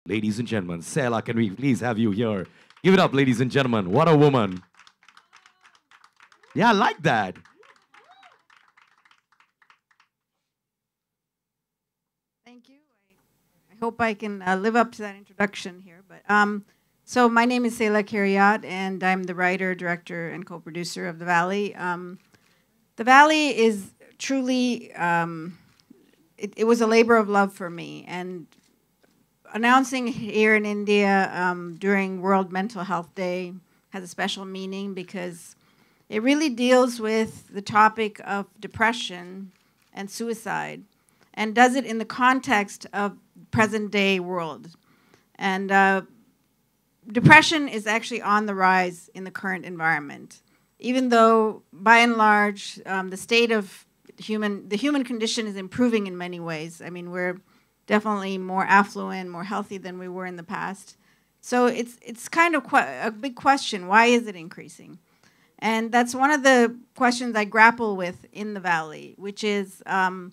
ladies and gentlemen. Sela, can we please have you here? Give it up, ladies and gentlemen. What a woman. Yeah, I like that. Thank you. I hope I can live up to that introduction here. So my name is Sela Kiryat, and I'm the writer, director, and co-producer of The Valley. The Valley is truly, it was a labor of love for me. And announcing here in India during World Mental Health Day has a special meaning because it really deals with the topic of depression and suicide, and does it in the context of present day world. And depression is actually on the rise in the current environment, even though by and large the state of the human condition is improving in many ways. I mean, we're definitely more affluent, more healthy than we were in the past. So it's kind of a big question. Why is it increasing? And that's one of the questions I grapple with in the Valley, which is our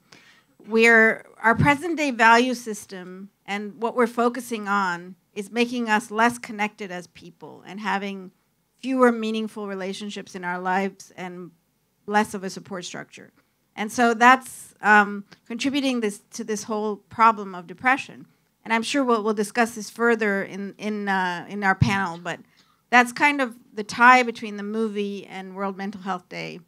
present day value system and what we're focusing on is making us less connected as people and having fewer meaningful relationships in our lives and less of a support structure. And so that's contributing to this whole problem of depression. And I'm sure we'll discuss this further in our panel, but that's kind of the tie between the movie and World Mental Health Day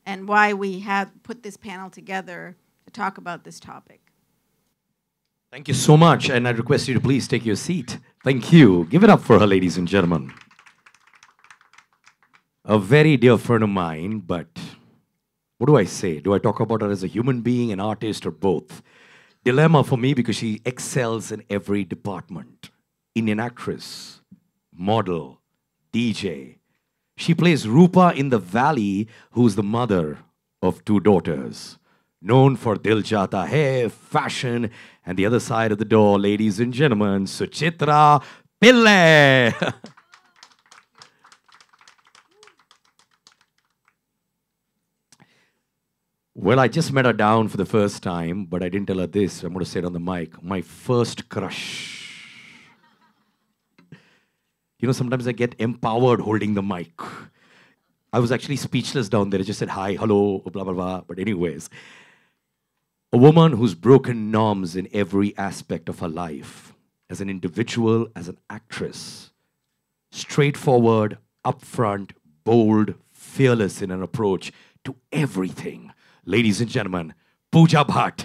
and why we have put this panel together to talk about this topic. Thank you so much, and I request you to please take your seat. Thank you. Give it up for her, ladies and gentlemen. A very dear friend of mine, but what do I say? Do I talk about her as a human being, an artist, or both? Dilemma for me because she excels in every department. Indian actress, model, DJ. She plays Rupa in The Valley, who's the mother of 2 daughters. Known for Dil Chahta Hai, fashion, and the other side of the door, ladies and gentlemen, Suchitra Pillai. Well, I just met her down for the first time, but I didn't tell her this. I'm going to say it on the mic. My first crush. You know, sometimes I get empowered holding the mic. I was actually speechless down there. I just said hi, hello, blah, blah, blah. But anyways, a woman who's broken norms in every aspect of her life, as an individual, as an actress. Straightforward, upfront, bold, fearless in an approach to everything. Ladies and gentlemen, Pooja Bhatt.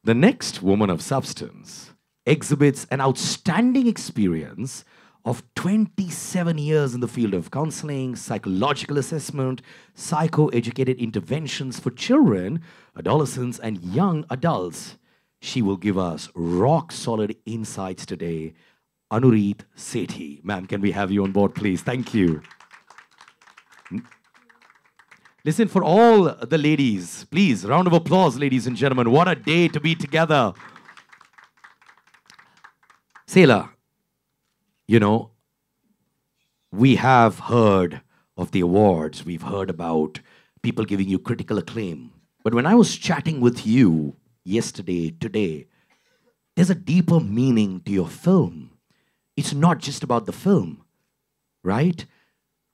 The next woman of substance exhibits an outstanding experience of 27 years in the field of counseling, psychological assessment, psychoeducative interventions for children, adolescents, and young adults. She will give us rock-solid insights today. Anureet Sethi. Ma'am, can we have you on board, please? Thank you. Listen, for all the ladies, please, round of applause, ladies and gentlemen. What a day to be together. Sela, you know, we have heard of the awards. We've heard about people giving you critical acclaim. But when I was chatting with you yesterday, today, there's a deeper meaning to your film. It's not just about the film, right?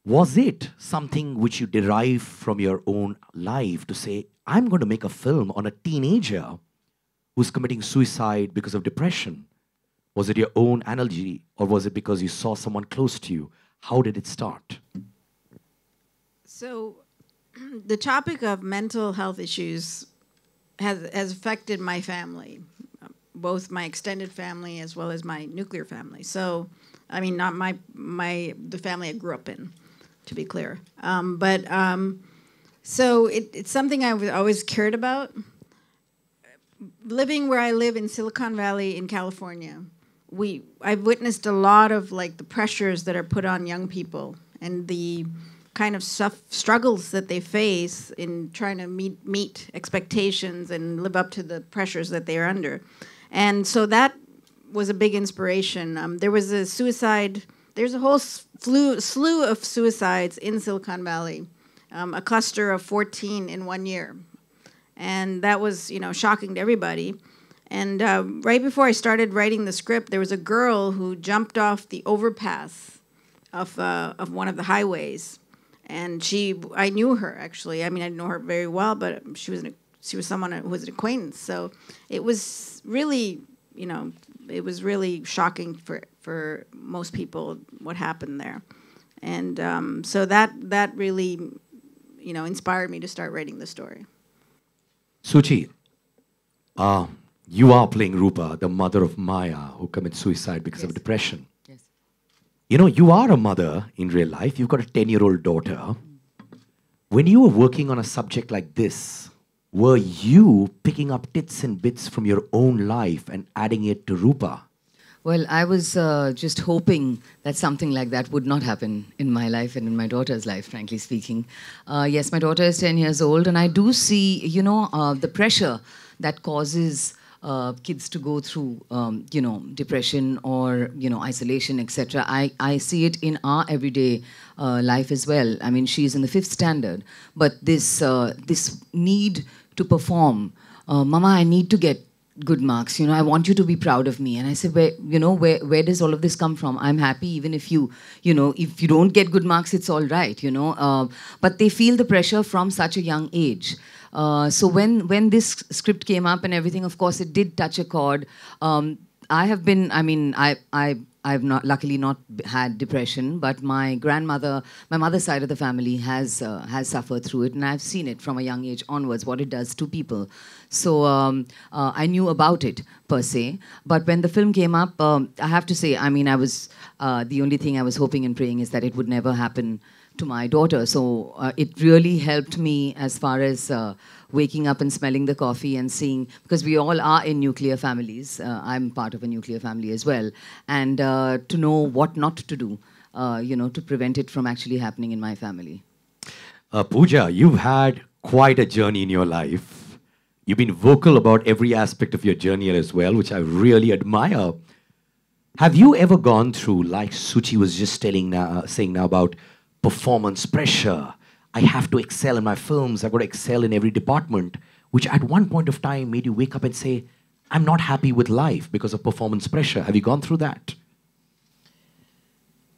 Was it something which you derived from your own life to say, I'm going to make a film on a teenager who's committing suicide because of depression? Was it your own analogy, or was it because you saw someone close to you? How did it start? So the topic of mental health issues has affected my family, both my extended family as well as my nuclear family. So, I mean, not the family I grew up in, to be clear. So it's something I've always cared about. Living where I live in Silicon Valley in California, I've witnessed a lot of like the pressures that are put on young people and the kind of struggles that they face in trying to meet expectations and live up to the pressures that they are under. And so that was a big inspiration. There was there's a whole slew of suicides in Silicon Valley a cluster of 14 in 1 year. And that was, shocking to everybody. And right before I started writing the script, there was a girl who jumped off the overpass of one of the highways. And I knew her, actually. I mean, I didn't know her very well, but she was someone who was an acquaintance. So it was really, it was really shocking for most people what happened there. And so that really, inspired me to start writing the story. Suchi, you are playing Rupa, the mother of Maya, who commits suicide because of depression. Yes. You are a mother in real life. You've got a 10-year-old daughter. When you were working on a subject like this, were you picking up bits and bits from your own life and adding it to Rupa? Well, I was just hoping that something like that would not happen in my life and in my daughter's life, frankly speaking. Yes, my daughter is 10 years old, and I do see, the pressure that causes kids to go through, depression or, isolation, etc. I see it in our everyday life as well. I mean, she's in the 5th standard, but this need to perform, Mama, I need to get good marks, I want you to be proud of me. And I said, where does all of this come from? I'm happy even if if you don't get good marks, it's all right, but they feel the pressure from such a young age. So when this script came up and everything, of course, it did touch a chord. I've luckily not had depression, but my grandmother, my mother's side of the family has suffered through it, and I've seen it from a young age onwards, what it does to people. So I knew about it, per se. But when the film came up, I have to say, I was, the only thing I was hoping and praying is that it would never happen to my daughter. So it really helped me as far as waking up and smelling the coffee and seeing, because we all are in nuclear families. I'm part of a nuclear family as well. And to know what not to do, to prevent it from actually happening in my family. Pooja, you've had quite a journey in your life. You've been vocal about every aspect of your journey as well, which I really admire. Have you ever gone through, like Suchi was just saying now about performance pressure? I have to excel in my films. I've got to excel in every department, which at one point of time made you wake up and say, I'm not happy with life because of performance pressure. Have you gone through that?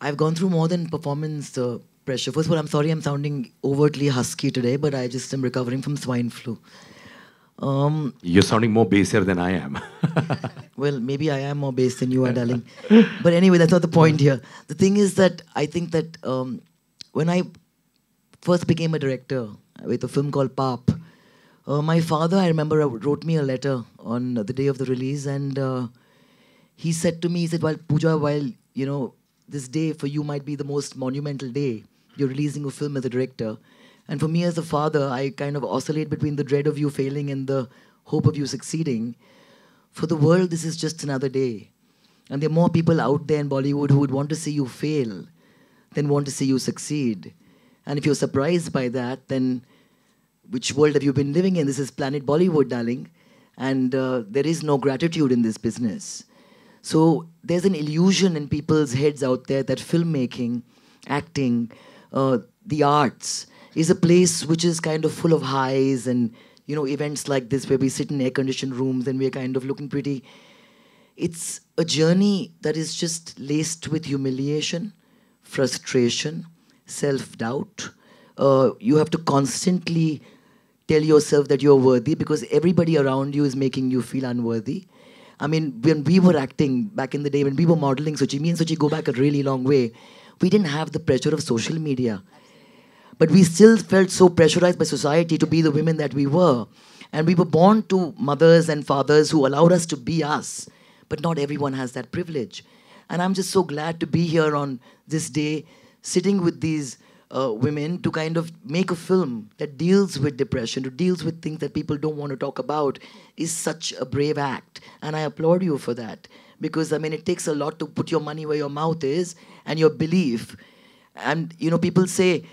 I've gone through more than performance pressure. First of all, I'm sorry I'm sounding overtly husky today, but I just am recovering from swine flu. You're sounding more bassier than I am. Well, maybe I am more bass than you are, darling. But anyway, that's not the point here. The thing is that I think that when I first became a director with a film called Paap, my father, I remember, wrote me a letter on the day of the release, and he said to me, he said, well, Pooja, while, this day for you might be the most monumental day, you're releasing a film as a director, and for me as a father, I kind of oscillate between the dread of you failing and the hope of you succeeding. For the world, this is just another day. And there are more people out there in Bollywood who would want to see you fail than want to see you succeed. And if you're surprised by that, then which world have you been living in? This is Planet Bollywood, darling. And there is no gratitude in this business. So there's an illusion in people's heads out there that filmmaking, acting, the arts is a place which is kind of full of highs and, events like this where we sit in air-conditioned rooms and we're kind of looking pretty. It's a journey that is just laced with humiliation, frustration, self-doubt. You have to constantly tell yourself that you're worthy because everybody around you is making you feel unworthy. I mean, when we were acting back in the day, when we were modeling Suchi, me and Suchi go back a really long way, we didn't have the pressure of social media. But we still felt so pressurized by society to be the women that we were. And we were born to mothers and fathers who allowed us to be us. But not everyone has that privilege. And I'm just so glad to be here on this day, sitting with these women to kind of make a film that deals with depression, to deals with things that people don't want to talk about, is such a brave act. And I applaud you for that. Because, it takes a lot to put your money where your mouth is and your belief. And, people say,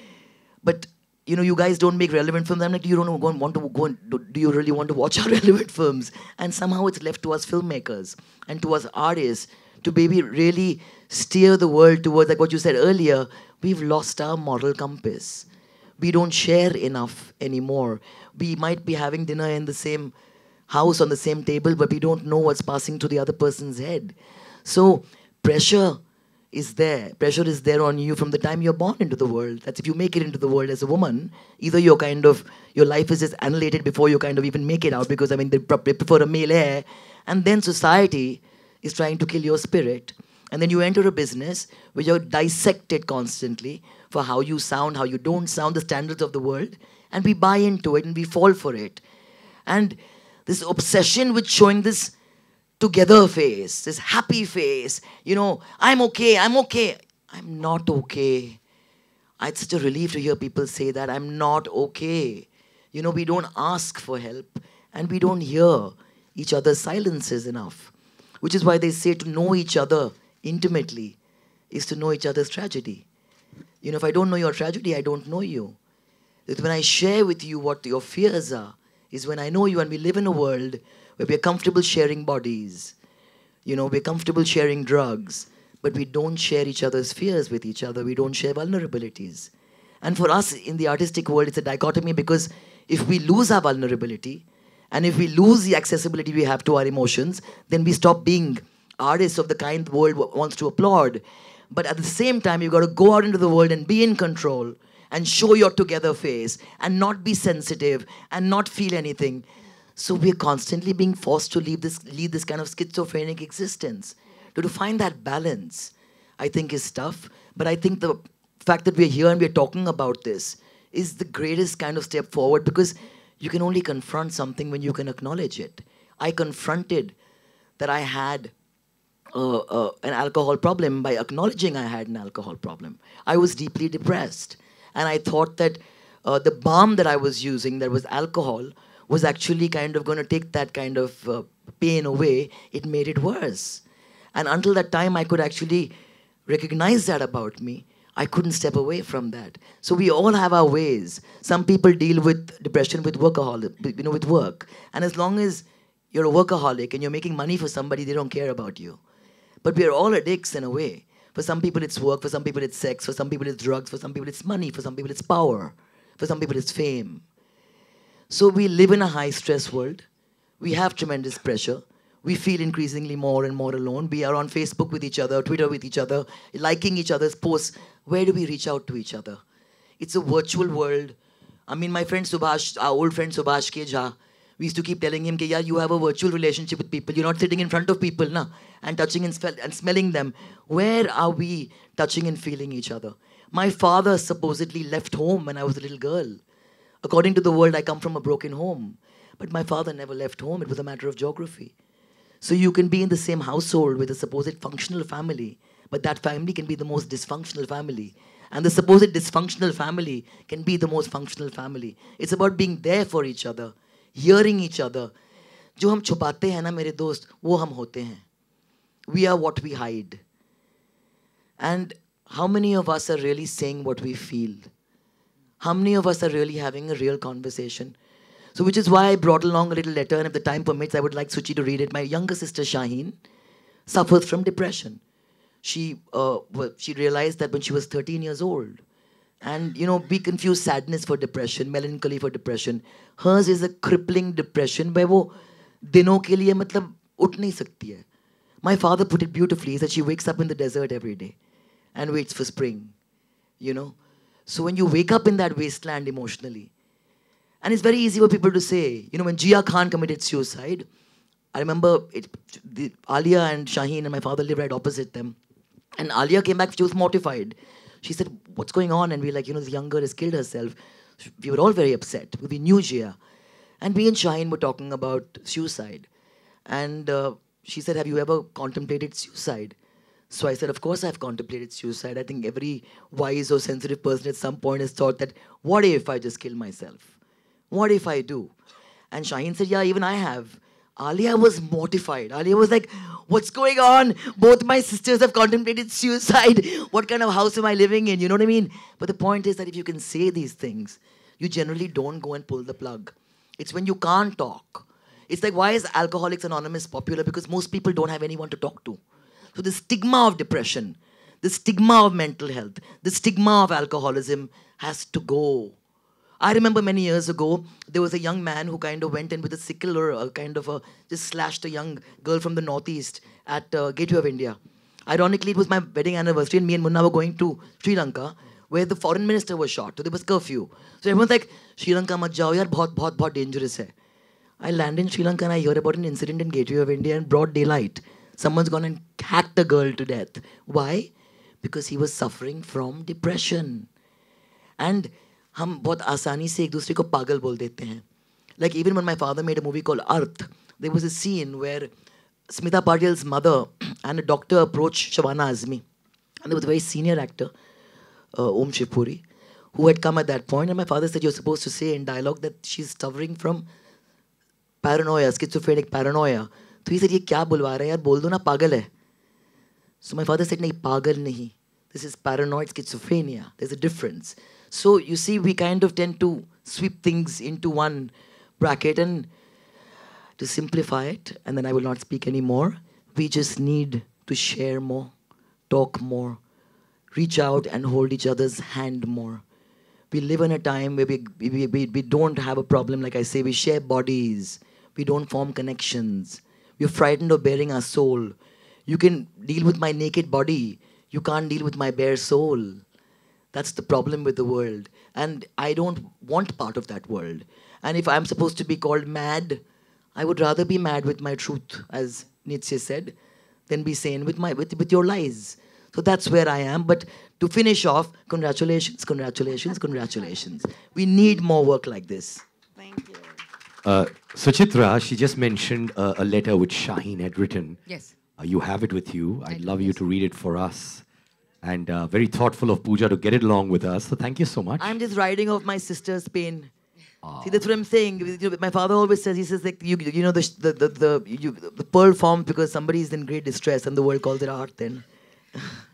but, you guys don't make relevant films. I'm like, do you really want to watch our relevant films? And somehow it's left to us filmmakers and to us artists to maybe really steer the world towards, like what you said earlier, we've lost our moral compass. we don't share enough anymore. We might be having dinner in the same house on the same table, but we don't know what's passing through the other person's head. So pressure is there. Pressure is there on you from the time you're born into the world. That's if you make it into the world as a woman, either you're kind of, your life is just annihilated before you kind of even make it out, because I mean, they prefer a male heir. And then society is trying to kill your spirit. And then you enter a business where you're dissected constantly for how you sound, how you don't sound, the standards of the world. And we buy into it and we fall for it. And this obsession with showing this together face, this happy face, you know, I'm okay, I'm okay. I'm not okay. It's such a relief to hear people say that, I'm not okay. You know, we don't ask for help and we don't hear each other's silences enough. Which is why they say to know each other intimately is to know each other's tragedy. You know, if I don't know your tragedy, I don't know you. That when I share with you what your fears are, is when I know you, and we live in a world where we're comfortable sharing bodies. You know, we're comfortable sharing drugs, but we don't share each other's fears with each other. We don't share vulnerabilities. And for us in the artistic world, it's a dichotomy, because if we lose our vulnerability, and if we lose the accessibility we have to our emotions, then we stop being artists of the kind the world wants to applaud. But at the same time, you've got to go out into the world and be in control and show your together face and not be sensitive and not feel anything. So we're constantly being forced to lead this kind of schizophrenic existence. To find that balance, I think, is tough. But I think the fact that we're here and we're talking about this is the greatest kind of step forward, because you can only confront something when you can acknowledge it. I confronted that I had an alcohol problem by acknowledging I had an alcohol problem. I was deeply depressed. And I thought that the balm that I was using, that was alcohol, was actually kind of going to take that kind of pain away. It made it worse. And until that time, I could actually recognize that about me. I couldn't step away from that. So we all have our ways. Some people deal with depression with workaholic, you know, with work. And as long as you're a workaholic and you're making money for somebody, they don't care about you. But we are all addicts in a way. For some people it's work, for some people it's sex, for some people it's drugs, for some people it's money, for some people it's power, for some people it's fame. So we live in a high-stress world. We have tremendous pressure. We feel increasingly more and more alone. We are on Facebook with each other, Twitter with each other, liking each other's posts. Where do we reach out to each other? It's a virtual world. I mean, my friend Subhash, our old friend Subhash K. Jha, we used to keep telling him, yeah, you have a virtual relationship with people. You're not sitting in front of people na, and touching and smelling them. Where are we touching and feeling each other? My father supposedly left home when I was a little girl. According to the world, I come from a broken home. But my father never left home. It was a matter of geography. So you can be in the same household with a supposed functional family, but that family can be the most dysfunctional family. And the supposed dysfunctional family can be the most functional family. It's about being there for each other, hearing each other. जो हम छुपाते हैं ना मेरे दोस्त, वो हम होते हैं. We are what we hide. And how many of us are really saying what we feel? How many of us are really having a real conversation? So which is why I brought along a little letter, and if the time permits, I would like Suchi to read it. My younger sister, Shaheen, suffers from depression. She realized that when she was 13 years old. And, you know, we confuse sadness for depression, melancholy for depression. Hers is a crippling depression where वो दिनों के लिए मतलब उठ नहीं सकती है. My father put it beautifully. He said she wakes up in the desert every day and waits for spring, you know. So when you wake up in that wasteland emotionally, and it's very easy for people to say, you know, when Jia Khan committed suicide, I remember Alia and Shaheen and my father lived right opposite them. And Alia came back, she was mortified. She said, what's going on? And we're like, you know, this young girl has killed herself. We were all very upset. We knew Jia. And we and Shaheen were talking about suicide. And she said, have you ever contemplated suicide? So I said, of course I've contemplated suicide. I think every wise or sensitive person at some point has thought that, what if I just kill myself? What if I do? And Shaheen said, yeah, even I have. Alia was mortified. Alia was like, what's going on? Both my sisters have contemplated suicide. What kind of house am I living in? You know what I mean? But the point is that if you can say these things, you generally don't go and pull the plug. It's when you can't talk. It's like, why is Alcoholics Anonymous popular? Because most people don't have anyone to talk to. So the stigma of depression, the stigma of mental health, the stigma of alcoholism has to go. I remember many years ago, there was a young man who kind of went in with a sickle or a kind of just slashed a young girl from the northeast at Gateway of India. Ironically, it was my wedding anniversary, and me and Munna were going to Sri Lanka, where the foreign minister was shot. So there was curfew. So everyone's like, Sri Lanka mat jao yaar, bahut dangerous hai. I land in Sri Lanka and I hear about an incident in Gateway of India in broad daylight. Someone's gone and hacked a girl to death. Why? Because he was suffering from depression. And हम बहुत आसानी से एक दूसरे को पागल बोल देते हैं. Like even when my father made a movie called Arth, there was a scene where Smita Patil's mother and a doctor approached Shabana Azmi. And there was a very senior actor, Om Shivpuri, who had come at that point. And my father said, you're supposed to say in dialogue that she's suffering from paranoia, schizophrenic paranoia. So he said, ये क्या बुलवा रहा है यार, बोल दो ना पागल है. So my father said, नहीं, पागल नहीं. This is paranoid schizophrenia. There's a difference. So you see, we kind of tend to sweep things into one bracket, and to simplify it, and then I will not speak anymore, we just need to share more, talk more, reach out and hold each other's hand more. We live in a time where we don't have a problem, like I say, we share bodies, we don't form connections, we're frightened of bearing our soul. You can deal with my naked body, you can't deal with my bare soul. That's the problem with the world. And I don't want part of that world. And if I'm supposed to be called mad, I would rather be mad with my truth, as Nietzsche said, than be sane with your lies. So that's where I am. But to finish off, congratulations, congratulations, congratulations. We need more work like this. Thank you. Suchitra, she just mentioned a letter which Shaheen had written. Yes. You have it with you. I'd do, love you yes. to read it for us. And very thoughtful of Pooja to get it along with us. So thank you so much. I'm just riding off my sister's pain. See, that's what I'm saying. You know, my father always says, he says, like, you know, the pearl formed because somebody is in great distress and the world calls it art then.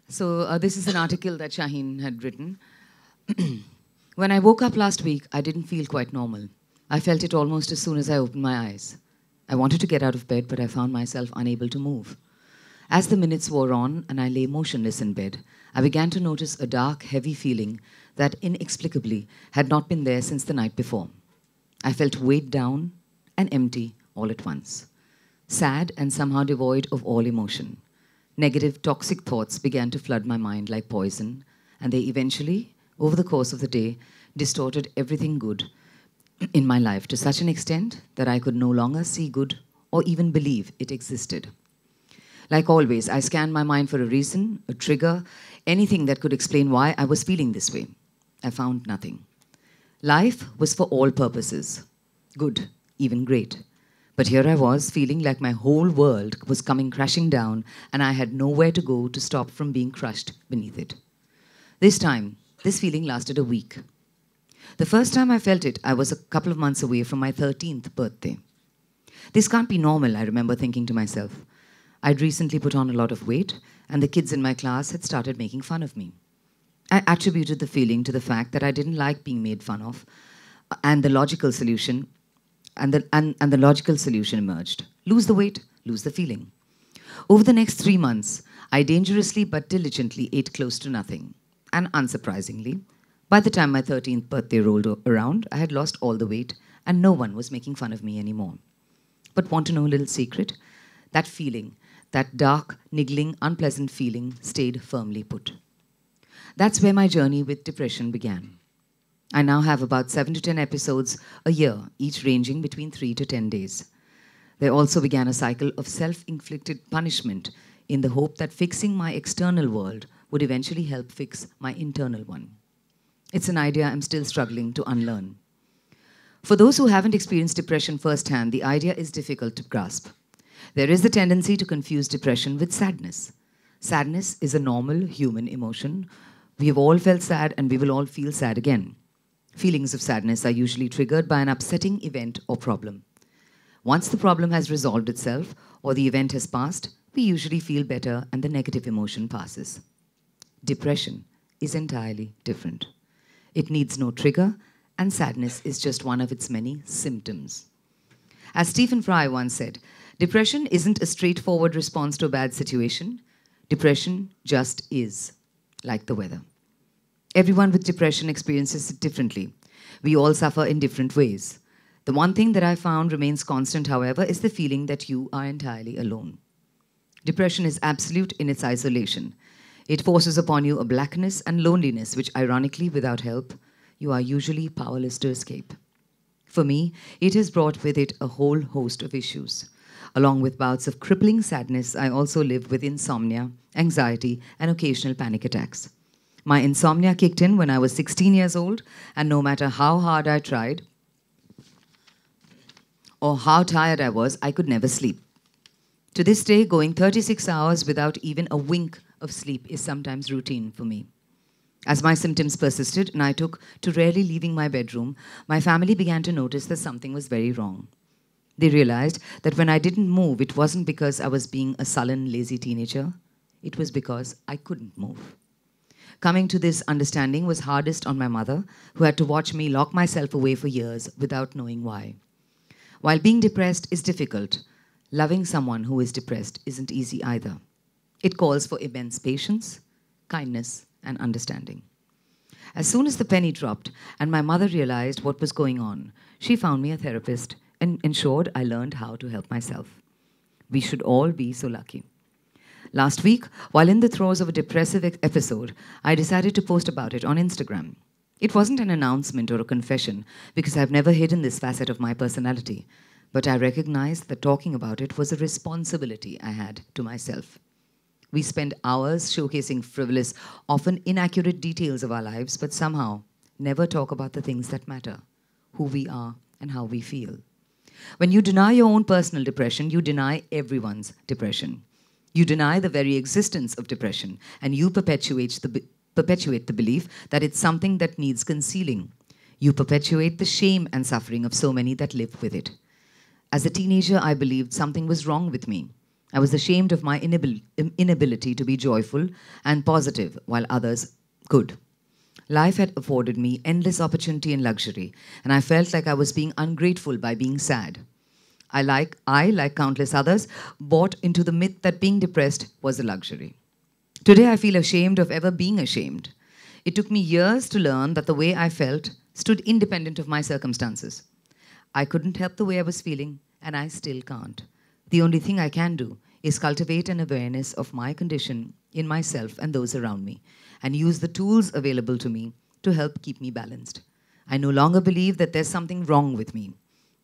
So this is an article that Shaheen had written. When I woke up last week, I didn't feel quite normal. I felt it almost as soon as I opened my eyes. I wanted to get out of bed, but I found myself unable to move. As the minutes wore on and I lay motionless in bed, I began to notice a dark, heavy feeling that inexplicably had not been there since the night before. I felt weighed down and empty all at once. Sad and somehow devoid of all emotion. Negative, toxic thoughts began to flood my mind like poison, and they eventually, over the course of the day, distorted everything good in my life to such an extent that I could no longer see good or even believe it existed. Like always, I scanned my mind for a reason, a trigger, anything that could explain why I was feeling this way. I found nothing. Life was for all purposes, good, even great. But here I was, feeling like my whole world was coming crashing down and I had nowhere to go to stop from being crushed beneath it. This time, this feeling lasted a week. The first time I felt it, I was a couple of months away from my 13th birthday. This can't be normal, I remember thinking to myself. I'd recently put on a lot of weight, and the kids in my class had started making fun of me. I attributed the feeling to the fact that I didn't like being made fun of, and the logical solution emerged. Lose the weight, lose the feeling. Over the next 3 months, I dangerously but diligently ate close to nothing. And unsurprisingly, by the time my 13th birthday rolled around, I had lost all the weight, and no one was making fun of me anymore. But want to know a little secret? That feeling, that dark, niggling, unpleasant feeling stayed firmly put. That's where my journey with depression began. I now have about 7 to 10 episodes a year, each ranging between 3 to 10 days. There also began a cycle of self-inflicted punishment in the hope that fixing my external world would eventually help fix my internal one. It's an idea I'm still struggling to unlearn. For those who haven't experienced depression firsthand, the idea is difficult to grasp. There is the tendency to confuse depression with sadness. Sadness is a normal human emotion. We have all felt sad and we will all feel sad again. Feelings of sadness are usually triggered by an upsetting event or problem. Once the problem has resolved itself or the event has passed, we usually feel better and the negative emotion passes. Depression is entirely different. It needs no trigger, and sadness is just one of its many symptoms. As Stephen Fry once said, depression isn't a straightforward response to a bad situation. Depression just is, like the weather. Everyone with depression experiences it differently. We all suffer in different ways. The one thing that I found remains constant, however, is the feeling that you are entirely alone. Depression is absolute in its isolation. It forces upon you a blackness and loneliness which, ironically, without help, you are usually powerless to escape. For me, it has brought with it a whole host of issues. Along with bouts of crippling sadness, I also live with insomnia, anxiety, and occasional panic attacks. My insomnia kicked in when I was 16 years old, and no matter how hard I tried or how tired I was, I could never sleep. To this day, going 36 hours without even a wink of sleep is sometimes routine for me. As my symptoms persisted and I took to rarely leaving my bedroom, my family began to notice that something was very wrong. They realized that when I didn't move, it wasn't because I was being a sullen, lazy teenager. It was because I couldn't move. Coming to this understanding was hardest on my mother, who had to watch me lock myself away for years without knowing why. While being depressed is difficult, loving someone who is depressed isn't easy either. It calls for immense patience, kindness, and understanding. As soon as the penny dropped and my mother realized what was going on, she found me a therapist and ensured I learned how to help myself. We should all be so lucky. Last week, while in the throes of a depressive episode, I decided to post about it on Instagram. It wasn't an announcement or a confession, because I've never hidden this facet of my personality, but I recognized that talking about it was a responsibility I had to myself. We spend hours showcasing frivolous, often inaccurate details of our lives, but somehow never talk about the things that matter, who we are and how we feel. When you deny your own personal depression, you deny everyone's depression. You deny the very existence of depression, and you perpetuate the belief that it's something that needs concealing. You perpetuate the shame and suffering of so many that live with it. As a teenager, I believed something was wrong with me. I was ashamed of my inability to be joyful and positive while others could. Life had afforded me endless opportunity and luxury, and I felt like I was being ungrateful by being sad. I, like countless others, bought into the myth that being depressed was a luxury. Today, I feel ashamed of ever being ashamed. It took me years to learn that the way I felt stood independent of my circumstances. I couldn't help the way I was feeling, and I still can't. The only thing I can do is cultivate an awareness of my condition in myself and those around me, and use the tools available to me to help keep me balanced. I no longer believe that there's something wrong with me.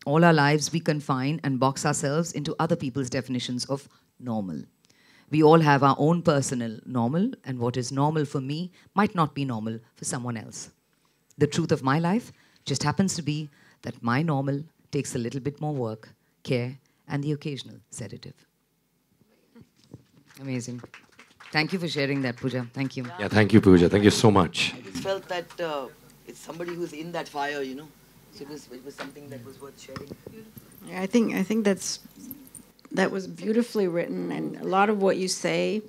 All our lives, we confine and box ourselves into other people's definitions of normal. We all have our own personal normal, and what is normal for me might not be normal for someone else. The truth of my life just happens to be that my normal takes a little bit more work, care, and the occasional sedative. Amazing. Thank you for sharing that, Pooja. Thank you. Yeah, thank you, Pooja. Thank you so much. I just felt that it's somebody who's in that fire, you know. So it was something that was worth sharing. Yeah, I think that was beautifully written, and a lot of what you say.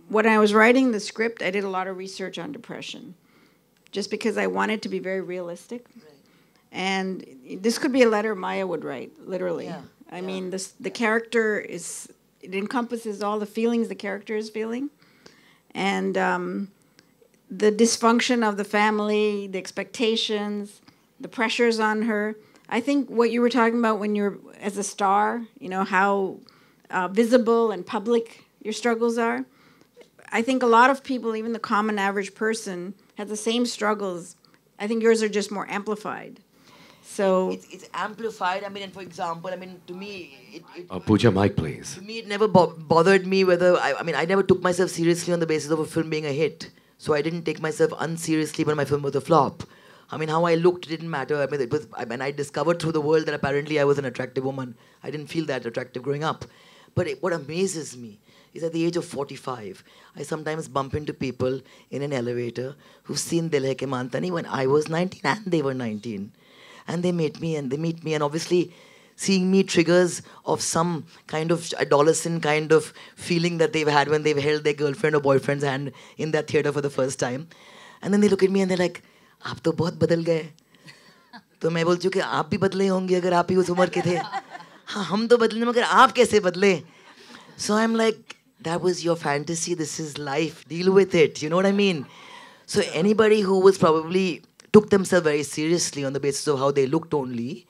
When I was writing the script, I did a lot of research on depression, just because I wanted to be very realistic. Right. And this could be a letter Maya would write, literally. Yeah. I mean, the character it encompasses all the feelings the character is feeling, and the dysfunction of the family, the expectations, the pressures on her. I think what you were talking about when you're as a star, you know, how visible and public your struggles are. I think a lot of people, even the common average person, has the same struggles. I think yours are just more amplified. So it's amplified. I mean, and for example, I mean, to me, Pooja, mic, please. to me, it never bothered me whether I never took myself seriously on the basis of a film being a hit. So I didn't take myself unseriously when my film was a flop. I mean, how I looked didn't matter. I discovered through the world that apparently I was an attractive woman. I didn't feel that attractive growing up. But what amazes me is at the age of 45, I sometimes bump into people in an elevator who've seen Dil Hai Ke Mantani when I was 19 and they were 19. And they meet me and obviously seeing me triggers of some kind of adolescent kind of feeling that they've had when they've held their girlfriend or boyfriend's hand in that theater for the first time. And then they look at me and they're like, आप तो बहुत बदल गए. तो मैं बोलती हूँ कि आप भी बदले होंगे अगर आप ही उस उम्र के थे. हाँ, हम तो बदले मगर आप कैसे बदले? So I'm like, that was your fantasy. This is life. Deal with it. You know what I mean? So anybody who was probably took themselves very seriously on the basis of how they looked only,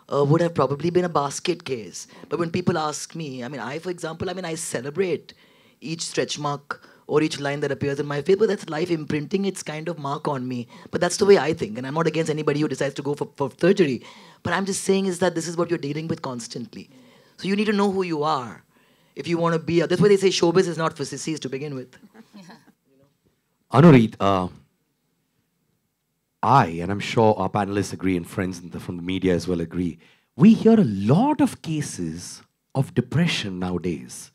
would have probably been a basket case. But when people ask me, I mean, for example, I celebrate each stretch mark or each line that appears in my face, but that's life imprinting its kind of mark on me. But that's the way I think, and I'm not against anybody who decides to go for surgery. But I'm just saying is that this is what you're dealing with constantly. So you need to know who you are if you want to be. That's why they say showbiz is not for sissies to begin with. Anurit, and I'm sure our panelists agree and friends from the media as well agree, we hear a lot of cases of depression nowadays.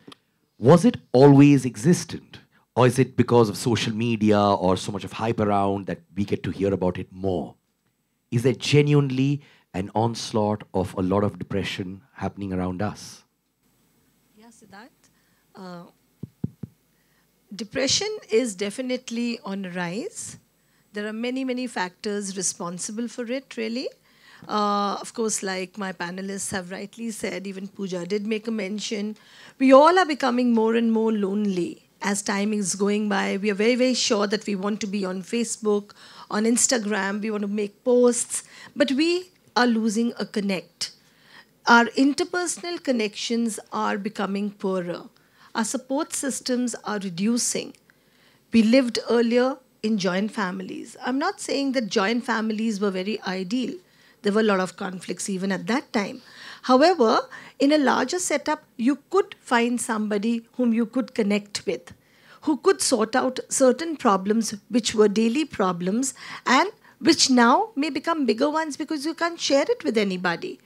Was it always existent? Or is it because of social media or so much of hype around that we get to hear about it more? Is there genuinely an onslaught of a lot of depression happening around us? Yeah, Siddharth. Depression is definitely on a rise. There are many, many factors responsible for it, really. Of course, like my panelists have rightly said, even Pooja did make a mention, we all are becoming more and more lonely as time is going by. We are very, very sure that we want to be on Facebook, on Instagram, we want to make posts, but we are losing a connect. Our interpersonal connections are becoming poorer. Our support systems are reducing. We lived earlier in joint families. I'm not saying that joint families were very ideal. There were a lot of conflicts even at that time. However, in a larger setup, you could find somebody whom you could connect with, who could sort out certain problems which were daily problems and which now may become bigger ones because you can't share it with anybody.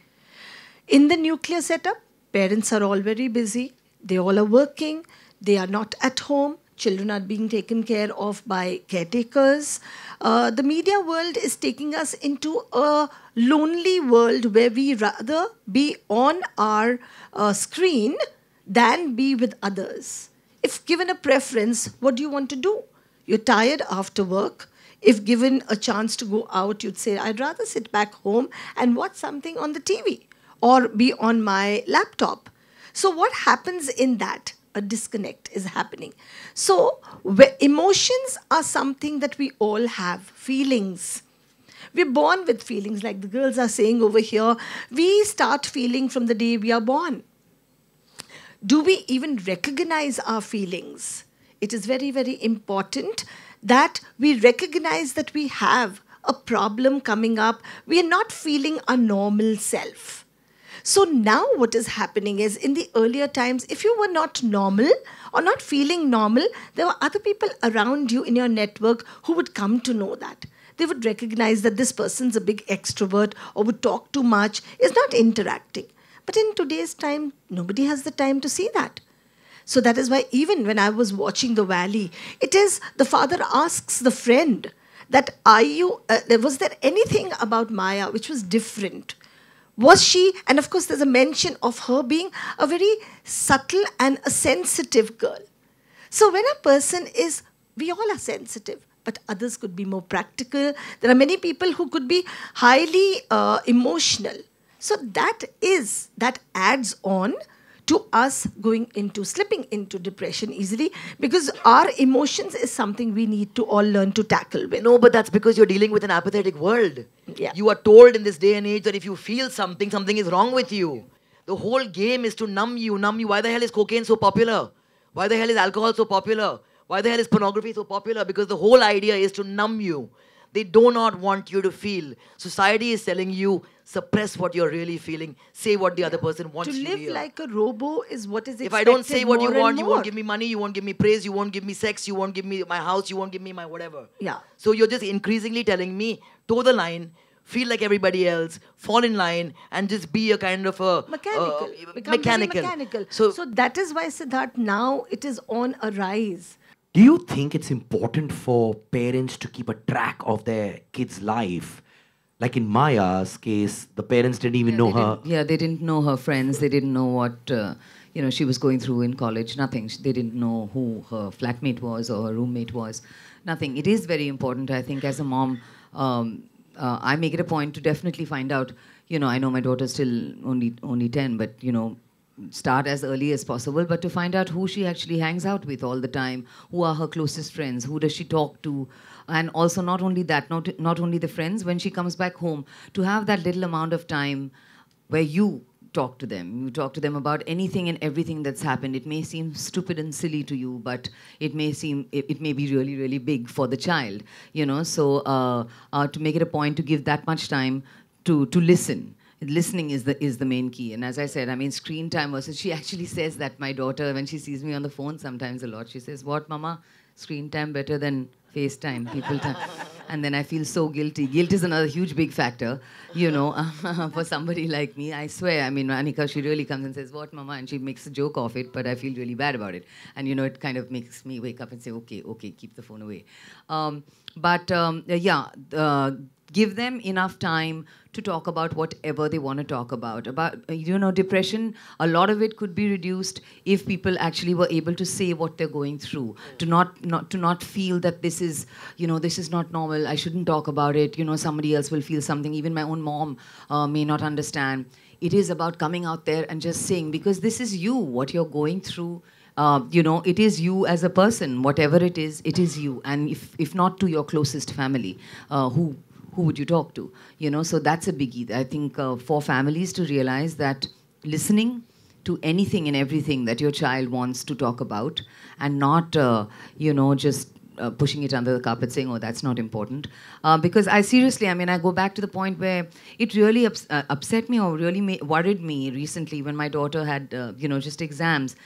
In the nuclear setup, parents are all very busy. They all are working. They are not at home. Children are being taken care of by caretakers. The media world is taking us into a lonely world where we rather be on our screen than be with others. If given a preference, what do you want to do? You're tired after work. If given a chance to go out, you'd say, I'd rather sit back home and watch something on the TV or be on my laptop. So what happens in that? A disconnect is happening. So emotions are something that we all have, feelings. We're born with feelings, like the girls are saying over here. We start feeling from the day we are born. Do we even recognize our feelings? It is very, very important that we recognize that we have a problem coming up. We are not feeling our normal self. So now what is happening is, in the earlier times, if you were not normal or not feeling normal, there were other people around you in your network who would come to know that. They would recognize that this person's a big extrovert or would talk too much, is not interacting. But in today's time, nobody has the time to see that. So that is why even when I was watching The Valley, it is the father asks the friend that, was there anything about Maya which was different? Was she, and of course there's a mention of her being a very subtle and a sensitive girl. So when a person is, we all are sensitive, but others could be more practical. There are many people who could be highly emotional. So that adds on to us slipping into depression easily, because our emotions is something we need to all learn to tackle with. No, but that's because you're dealing with an apathetic world. Yeah. You are told in this day and age that if you feel something, something is wrong with you. The whole game is to numb you. Why the hell is cocaine so popular? Why the hell is alcohol so popular? Why the hell is pornography so popular? Because the whole idea is to numb you. They do not want you to feel. Society is telling you, suppress what you're really feeling. Say what the other person wants you to hear. To live like a robo is what is expected. If I don't say what you want, you won't give me money, you won't give me praise, you won't give me sex, you won't give me my house, you won't give me my whatever. Yeah. So you're just increasingly telling me, toe the line, feel like everybody else, fall in line, and just be a kind of a... Mechanical. So that is why, Siddharth, now it is on a rise. Do you think it's important for parents to keep a track of their kid's life? Like in Maya's case, the parents didn't even know her. They didn't know her friends. They didn't know what she was going through in college. Nothing. They didn't know who her flatmate was or her roommate was. Nothing. It is very important, I think, as a mom. I make it a point to definitely find out. I know my daughter's still only 10, but start as early as possible, but to find out who she actually hangs out with all the time, who are her closest friends, who does she talk to, and also not only that, not only the friends, when she comes back home, to have that little amount of time where you talk to them. You talk to them about anything and everything that's happened. It may seem stupid and silly to you, but it may be really, really big for the child, you know. So to make it a point to give that much time to listen. Listening is the main key. And as I said, I mean, screen time versus, she actually says that, my daughter, when she sees me on the phone sometimes a lot, she says, "What, Mama? Screen time better than FaceTime, people time." And then I feel so guilty. Guilt is another huge, big factor, you know, for somebody like me. I swear, I mean, Anika, she really comes and says, "What, Mama?" And she makes a joke of it, but I feel really bad about it. And, you know, it kind of makes me wake up and say, okay, keep the phone away. Give them enough time to talk about whatever they want to talk about. You know, depression, a lot of it could be reduced if people actually were able to say what they're going through, to not feel that this is, you know, this is not normal, I shouldn't talk about it, you know, somebody else will feel something, even my own mom may not understand. It is about coming out there and just saying, because this is you, what you're going through. You know, it is you as a person, whatever it is you. And if not to your closest family, who would you talk to? You know, so that's a biggie. I think for families to realize that listening to anything and everything that your child wants to talk about, and not, you know, just pushing it under the carpet saying, "Oh, that's not important." Because I go back to the point where it really upset me, or really worried me recently, when my daughter had, you know, just exams.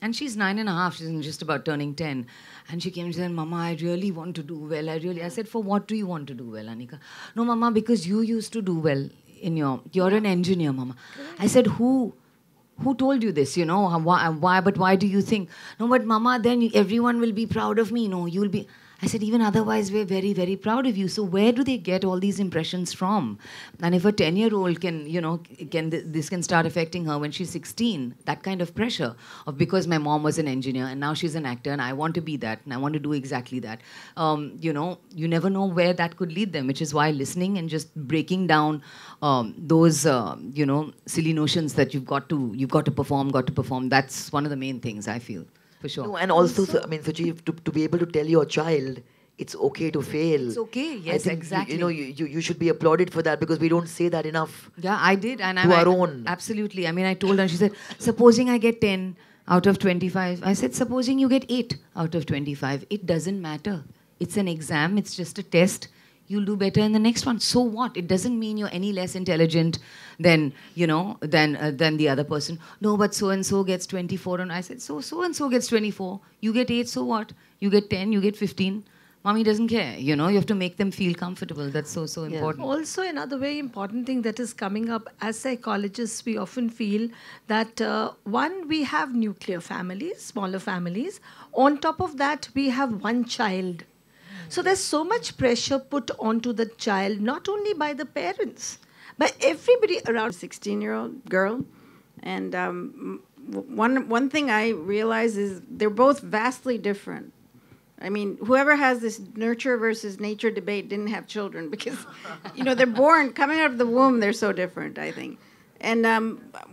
And she's 9.5, she's just about turning 10. And she came and said, "Mama, I really want to do well. I said, "For what do you want to do well, Anika?" "No, Mama, because you used to do well you're an engineer, Mama." I said, Who told you this, you know? Why? But why do you think? "No, but Mama, then everyone will be proud of me. No, you'll be..." I said, "Even otherwise, we're very, very proud of you." So where do they get all these impressions from? And if a 10-year-old can, you know, this can start affecting her when she's 16, that kind of pressure of, because my mom was an engineer and now she's an actor and I want to be that and I want to do exactly that. You know, you never know where that could lead them, which is why listening and just breaking down those, you know, silly notions that you've got to perform. That's one of the main things, I feel. For sure. No, and also, I mean, Suchi, to be able to tell your child it's okay to fail. It's okay, yes, exactly. You know, you should be applauded for that, because we don't say that enough. Yeah, I did. And our own. Absolutely. I mean, I told her, she said, "Supposing I get 10 out of 25. I said, "Supposing you get 8 out of 25. It doesn't matter. It's an exam. It's just a test. You'll do better in the next one. So what? It doesn't mean you're any less intelligent than, you know, than the other person. No, but so-and-so gets 24. And I said, so-and-so gets 24. You get 8, so what? You get 10, you get 15. Mommy doesn't care. You know, you have to make them feel comfortable. That's so important. Also, another very important thing that is coming up, as psychologists, we often feel that, one, we have nuclear families, smaller families. On top of that, we have one child. So there's so much pressure put onto the child, not only by the parents, but everybody around. 16-year-old girl. And one thing I realize is they're both vastly different. I mean, whoever has this nurture versus nature debate didn't have children, because, you know, they're born, coming out of the womb, they're so different, I think. And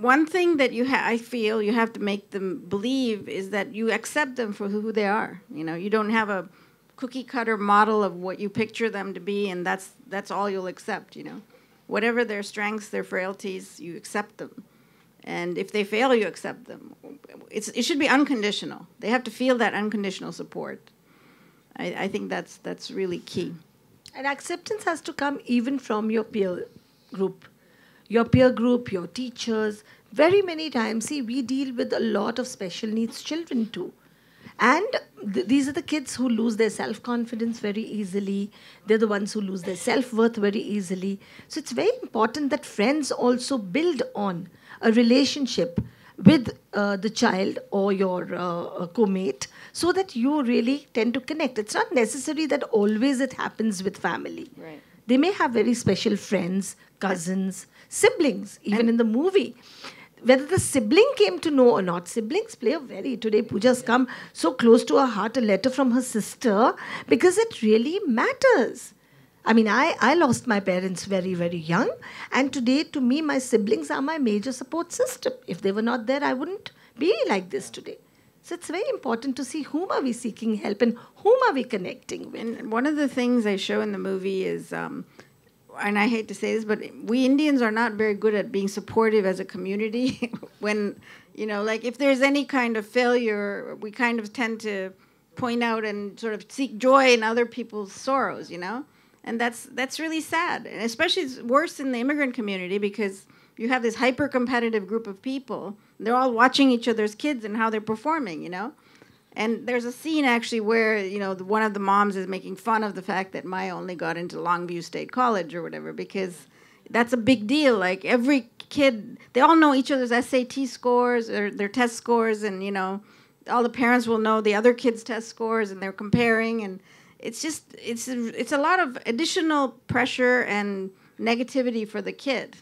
one thing that I feel you have to make them believe is that you accept them for who they are. You know, you don't have a cookie cutter model of what you picture them to be, and that's all you'll accept, you know. Whatever their strengths, their frailties, you accept them. And if they fail, you accept them. It should be unconditional. They have to feel that unconditional support. I think that's really key. And acceptance has to come even from your peer group. Your peer group, your teachers. Very many times, see, we deal with a lot of special needs children too. And these are the kids who lose their self-confidence very easily. They're the ones who lose their self-worth very easily. So it's very important that friends also build on a relationship with the child or your co-mate, so that you really tend to connect. It's not necessary that always it happens with family. Right. They may have very special friends, cousins, siblings, even in the movie. Whether the sibling came to know or not, siblings play a today Pooja's come so close to her heart, a letter from her sister, because it really matters. I mean, I lost my parents very, very young. And today, to me, my siblings are my major support system. If they were not there, I wouldn't be like this today. So it's very important to see whom are we seeking help and whom are we connecting with. And one of the things I show in the movie is, and I hate to say this, but we Indians are not very good at being supportive as a community. When, like if there's any kind of failure, we kind of tend to point out and sort of seek joy in other people's sorrows, And that's really sad. And especially it's worse in the immigrant community because you have this hyper-competitive group of people. They're all watching each other's kids and how they're performing, And there's a scene actually where, one of the moms is making fun of the fact that Maya only got into Longview State College or whatever, because that's a big deal. Like every kid, they all know each other's SAT scores or their test scores, and, all the parents will know the other kids' test scores, and they're comparing, and it's a lot of additional pressure and negativity for the kid,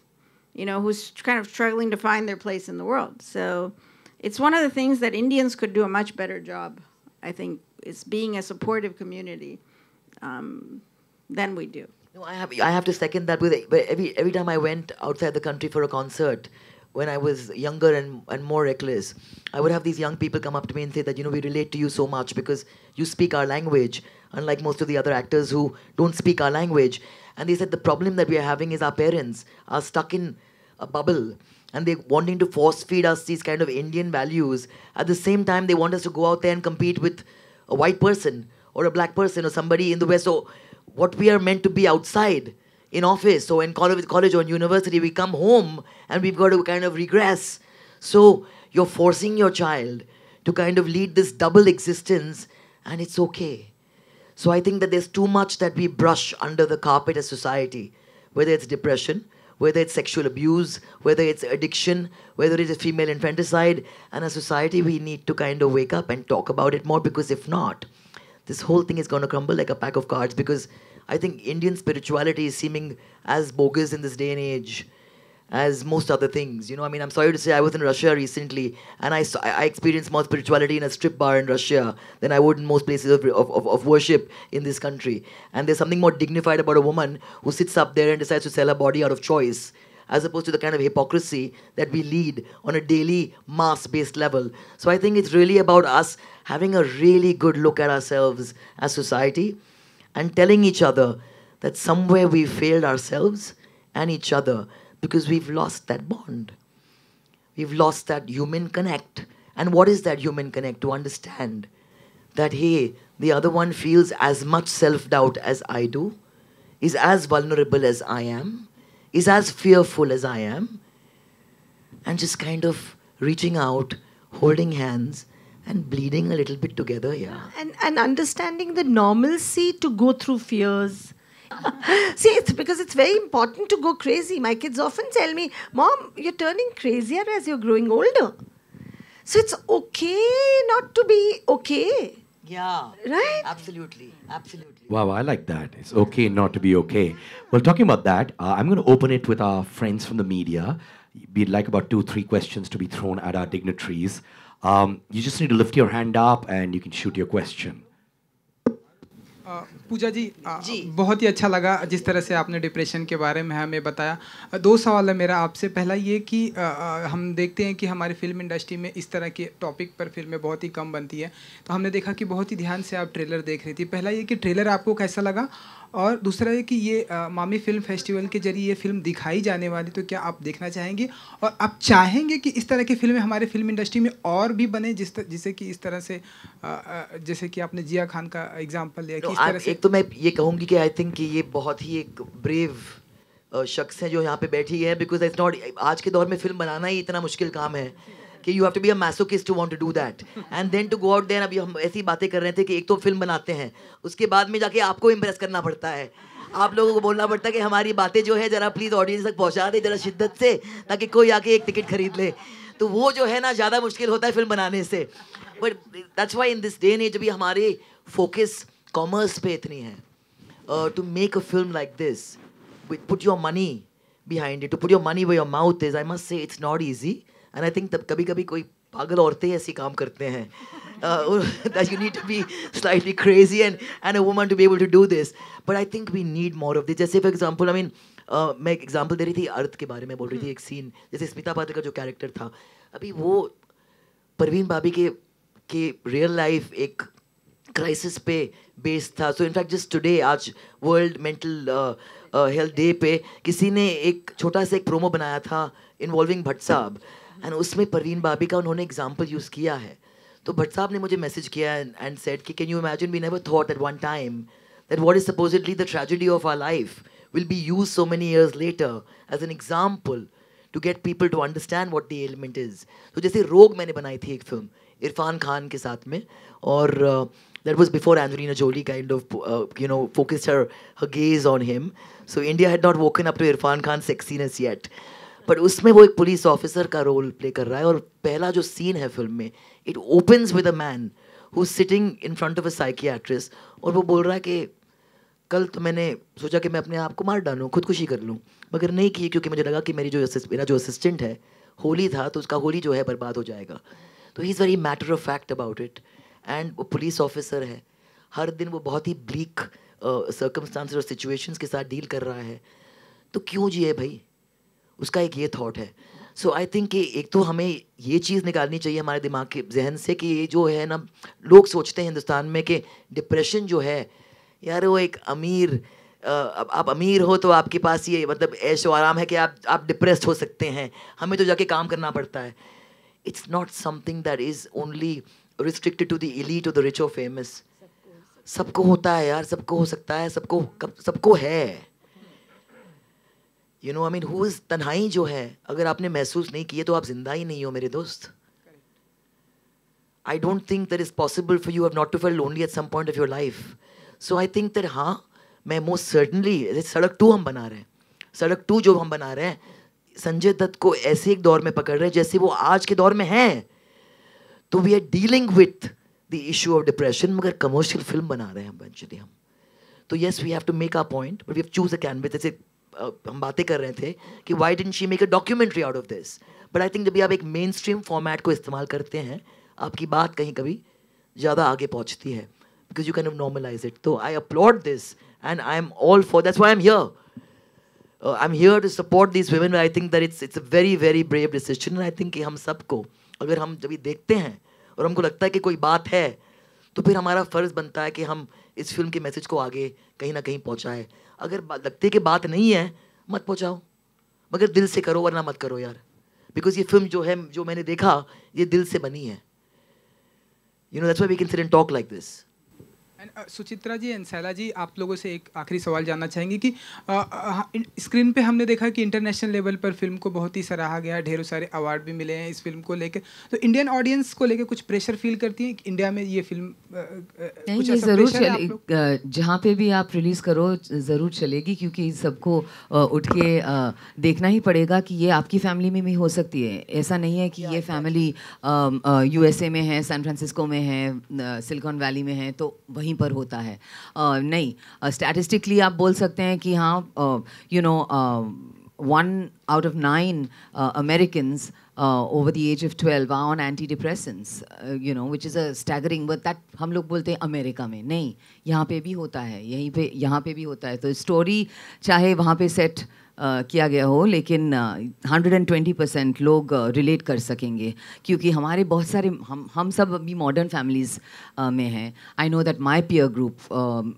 who's kind of struggling to find their place in the world. So it's one of the things that Indians could do a much better job, I think, is being a supportive community than we do. No, I have to second that. Every time I went outside the country for a concert, when I was younger and more reckless, I would have these young people come up to me and say that, we relate to you so much because you speak our language, unlike most of the other actors who don't speak our language. And they said the problem that we are having is our parents are stuck in a bubble and they're wanting to force feed us these kind of Indian values. At the same time, they want us to go out there and compete with a white person or a black person or somebody in the West. So what we are meant to be outside in office or in college or in university, we come home and we've got to kind of regress. So you're forcing your child to kind of lead this double existence, and it's okay. So I think that there's too much that we brush under the carpet as society, whether it's depression, whether it's sexual abuse, whether it's addiction, whether it's female infanticide. And as a society, we need to kind of wake up and talk about it more, because if not, this whole thing is going to crumble like a pack of cards, because I think Indian spirituality is seeming as bogus in this day and age as most other things. I'm sorry to say, I was in Russia recently, and I experienced more spirituality in a strip bar in Russia than I would in most places of worship in this country. And there's something more dignified about a woman who sits up there and decides to sell her body out of choice, as opposed to the kind of hypocrisy that we lead on a daily mass-based level. So I think it's really about us having a really good look at ourselves as society and telling each other that somewhere we failed ourselves and each other, because we've lost that bond. We've lost that human connect. And what is that human connect? To understand that, hey, the other one feels as much self-doubt as I do, is as vulnerable as I am, is as fearful as I am, and just kind of reaching out, holding hands, and bleeding a little bit together, yeah. And understanding the normalcy to go through fears. See, it's because it's very important to go crazy. My kids often tell me, Mom, you're turning crazier as you're growing older. So it's okay not to be okay. Yeah. Right? Absolutely. Absolutely. Wow, I like that. It's okay not to be okay. Well, talking about that, I'm going to open it with our friends from the media. We'd like about 2-3 questions to be thrown at our dignitaries. You just need to lift your hand up and you can shoot your question. पूजा जी बहुत ही अच्छा लगा जिस तरह से आपने depression के बारे में हमें बताया। 2 सवाल है मेरा आपसे। पहला ये कि हम देखते हैं कि हमारी फिल्म इंडस्ट्री में इस तरह के टॉपिक पर फिल्में बहुत ही कम बनती है, तो हमने देखा कि बहुत ही ध्यान से आप ट्रेलर देख रही थी। पहला ये कि ट्रेलर आपको कैसा लगा, और दूसरा ये कि ये मामी फिल्म फेस्टिवल के जरिए ये फिल्म दिखाई जाने वाली, तो क्या आप देखना चाहेंगे और आप चाहेंगे कि इस तरह की फिल्में हमारे फिल्म इंडस्ट्री में और भी बने, जिससे कि इस तरह से जैसे कि आपने जिया खान का एग्जांपल लिया कि इस तरह से। एक तो मैं ये कहूँगी कि आई थिंक कि ये बहुत ही एक ब्रेव शख्स है जो यहाँ पे बैठी है, बिकॉज इट्स नॉट, आज के दौर में फिल्म बनाना ही इतना मुश्किल काम है कि you have to be a masochist to want to do that and then to go out there. अभी हम ऐसी बातें कर रहे थे कि एक तो फिल्म बनाते हैं, उसके बाद में जाके आपको इम्प्रेस करना पड़ता है, आप लोगों को बोलना पड़ता है कि हमारी बातें जो है ज़रा प्लीज़ ऑडियंस तक पहुँचा दे ज़रा शिद्दत से, ताकि कोई आके एक टिकट खरीद ले। तो वो जो है ना ज़्यादा मुश्किल होता है फिल्म बनाने से। But that's why in this day and age अभी हमारे फोकस कॉमर्स पे इतनी है। To make a film like this, put your money behind it, to put your money where your mouth is, I must say it's not easy. And I think तब कभी-कभी कोई पागल औरतें ऐसी काम करते हैं that you need to be slightly crazy and a woman to be able to do this. But I think we need more of this. जैसे for example, I mean, मैं एक एग्जांपल दे रही थी अर्थ के बारे में, बोल रही थी एक सीन, जैसे स्मिता पात्र का जो कैरेक्टर था, अभी वो परवीन भाभी के रियल लाइफ एक क्राइसिस पे बेस्ड था. सो इनफैक्ट जस्ट टुडे, आज वर्ल्ड मेंटल हेल्थ डे पे किसी ने एक छोटा सा एक प्रोमो बनाया था इन्वॉल्विंग भट्ट साहब, एंड उसमें परवीन भाभी का उन्होंने एग्जाम्पल यूज़ किया है. तो भट्ट साहब ने मुझे मैसेज किया एंड सेड कि can you imagine, we never thought at one time that what is supposedly the tragedy of our life will be used so many years later as an example to get people to understand what the ailment is. तो जैसे रोग मैंने बनाई थी एक film Irfan Khan के साथ में, और that was before Angelina Jolie kind of focused her gaze on him. So India had not woken up to Irfan Khan's sexiness yet. But उसमें वो एक पुलिस ऑफिसर का रोल प्ले कर रहा है, और पहला जो सीन है फिल्म में, it opens with a man who's sitting in front of a psychiatrist, और वो बोल रहा है कि कल तो मैंने सोचा कि मैं अपने आप को मार डालूं, खुदकुशी कर लूं, मगर नहीं की, क्योंकि मुझे लगा कि मेरा जो असिस्टेंट है होली था, तो उसका होली जो है बर्बाद हो जाएगा. तो he is very matter of fact about it. And वो पुलिस ऑफिसर है, हर दिन वो बहुत ही ब्लीक सर्कमस्टांसेस और सिचुएशंस के साथ डील कर रहा है. तो क्यों जिए भाई, उसका एक ये थॉट है. सो आई थिंक कि एक तो हमें ये चीज़ निकालनी चाहिए हमारे दिमाग के जहन से कि ये जो है ना, लोग सोचते हैं हिंदुस्तान में कि डिप्रेशन जो है यार वो एक अमीर, आप अमीर हो तो आपके पास ये मतलब ऐश और आराम है कि आप डिप्रेस्ड हो सकते हैं, हमें तो जाके काम करना पड़ता है. It's not something that is only restricted to the elite और द रिच और फेमस. सबको होता है यार, सबको हो सकता है, सबको है. आई मीन हु इज़ तन्हाई जो है, अगर आपने महसूस नहीं किए तो आप जिंदा ही नहीं हो मेरे दोस्त. I don't think that is possible for you have not to feel lonely at some point of your life. So I think that हाँ, मैं most certainly, सड़क 2 हम बना रहे हैं, सड़क 2 जो हम बना रहे हैं, संजय दत्त को ऐसे एक दौर में पकड़ रहे हैं जैसे वो आज के दौर में हैं. तो we are dealing with the issue of depression, मगर कमर्शियल फिल्म बना रहे हैं एक्चुअली हम. तो yes, we have to make our point, but we have choose a canvas. जैसे हम बातें कर रहे थे कि why didn't she make a documentary out of this. But I think जब आप एक मेन स्ट्रीम फॉर्मेट को इस्तेमाल करते हैं, आपकी बात कहीं कभी ज़्यादा आगे पहुँचती है, because you kind of normalize it. So I applaud this, and I'm all for. That's why I'm here. I'm here to support these women. I think that it's a very very brave decision, and I think कि हम सबको, अगर हम जब ये देखते हैं और हमको लगता है कि कोई बात है, तो फिर हमारा फ़र्ज़ बनता है कि हम इस फिल्म के मैसेज को आगे कहीं ना कहीं पहुँचाएं. अगर लगते कि बात नहीं है, मत पहुँचाओ, मगर दिल से करो, वरना मत करो यार. बिकॉज ये फिल्म जो है, जो मैंने देखा, ये दिल से बनी है. That's why we can sit and talk like this. Suchitra ji and Shaila ji, आप लोगों से एक आखिरी सवाल जानना चाहेंगे कि स्क्रीन पे हमने देखा कि इंटरनेशनल लेवल पर फिल्म को बहुत ही सराहा गया, ढेरों सारे अवार्ड भी मिले हैं इस फिल्म को लेकर. तो इंडियन ऑडियंस को लेकर कुछ प्रेशर फील करती है कि इंडिया में ये फिल्म नहीं, ये ज़रूर चले, जहाँ पे भी आप रिलीज़ करो ज़रूर चलेगी, क्योंकि सबको उठ के देखना ही पड़ेगा कि ये आपकी फैमिली में भी हो सकती है. ऐसा नहीं है कि ये फैमिली USA में है, सैन फ्रांसिस्को में है, सिलिकॉन वैली में है, तो वहीं पर होता है. नहीं, स्टैटिस्टिकली आप बोल सकते हैं कि हाँ, 1 out of 9 Americans over the age of 12 are on antidepressants, which is a staggering, but that हम लोग बोलते हैं अमेरिका में. नहीं, यहाँ पे भी होता है, यहाँ पे भी होता है. तो स्टोरी चाहे वहाँ पे सेट किया गया हो, लेकिन 120% लोग रिलेट कर सकेंगे, क्योंकि हमारे बहुत सारे हम सब अभी मॉडर्न फैमिलीज़ में हैं. I know that my peer group,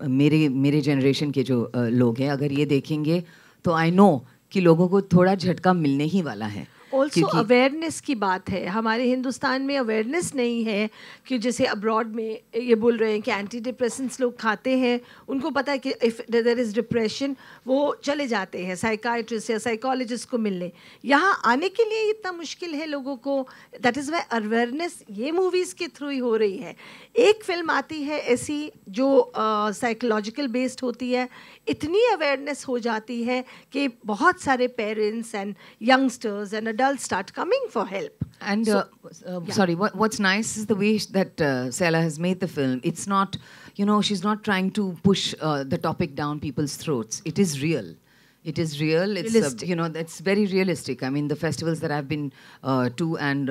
मेरे जनरेशन के जो लोग हैं, अगर ये देखेंगे तो आई नो कि लोगों को थोड़ा झटका मिलने ही वाला है. ऑल्सो अवेयरनेस की बात है. हमारे हिंदुस्तान में अवेयरनेस नहीं है कि जैसे अब्रॉड में ये बोल रहे हैं कि एंटी डिप्रेसेंट्स लोग खाते हैं, उनको पता है कि इफ़ देयर इज़ डिप्रेशन वो चले जाते हैं साइकाइट्रिस्ट या साइकोलॉजिस्ट को मिलने. यहाँ आने के लिए इतना मुश्किल है लोगों को. दैट इज़ वाई अवेयरनेस ये मूवीज़ के थ्रू ही हो रही है. एक फिल्म आती है ऐसी जो साइकोलॉजिकल बेस्ड होती है, इतनी अवेयरनेस हो जाती है कि बहुत सारे parents and youngsters and adults start coming for help. And sorry, what's nice is the way that Sela has made the film. It's not, she's not trying to push the topic down people's throats. It is real. It is real. It's Realistic. you know, that's very realistic. I mean, the festivals that I've been to, and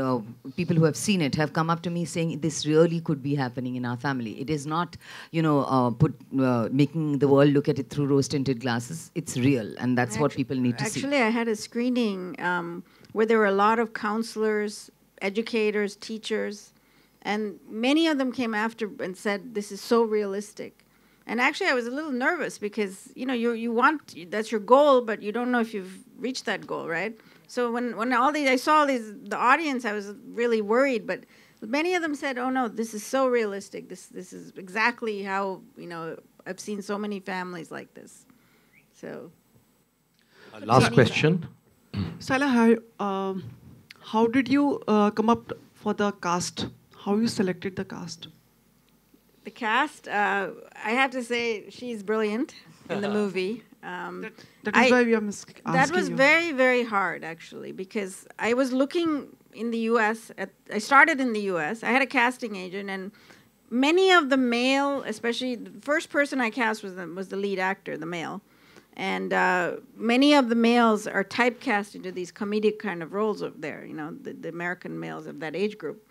people who have seen it have come up to me saying this really could be happening in our family. It is not, you know, making the world look at it through rose-tinted glasses. It's real, and that's what people need to see. Actually, I had a screening where there were a lot of counselors, educators, teachers, and many of them came after and said, "This is so realistic." And actually, I was a little nervous because you want, that's your goal, but you don't know if you've reached that goal, right? So when I saw the audience, I was really worried. But many of them said, "Oh no, this is so realistic. This is exactly how I've seen so many families like this." So. Last question. Saila, how did you come up for the cast? How you selected the cast? The cast, I have to say, she's brilliant in the movie. That is why we are asking That was you. very, very hard, actually, because I was looking in the U.S. I started in the U.S. I had a casting agent, and many of the male, especially the first person I cast was the lead actor, the male. And many of the males are typecast into these comedic kind of roles up there, the American males of that age group.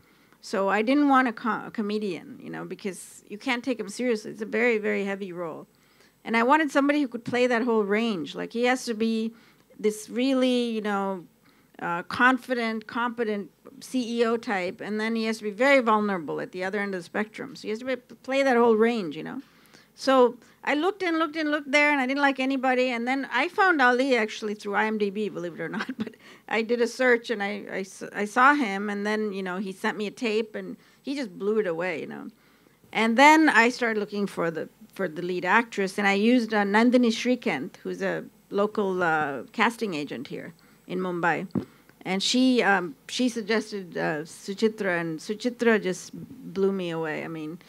So I didn't want a comedian, because you can't take him seriously. It's a very, very heavy role. And I wanted somebody who could play that whole range. Like, he has to be this really, confident, competent CEO type, and then he has to be very vulnerable at the other end of the spectrum. So he has to play that whole range, So I looked there, and I didn't like anybody. And then I found Ali actually through IMDb, believe it or not. But I did a search, and I saw him, and then he sent me a tape, and he just blew it away, And then I started looking for the lead actress, and I used Nandini Shrikant, who's a local casting agent here in Mumbai, and she suggested Suchitra, and Suchitra just blew me away. I mean.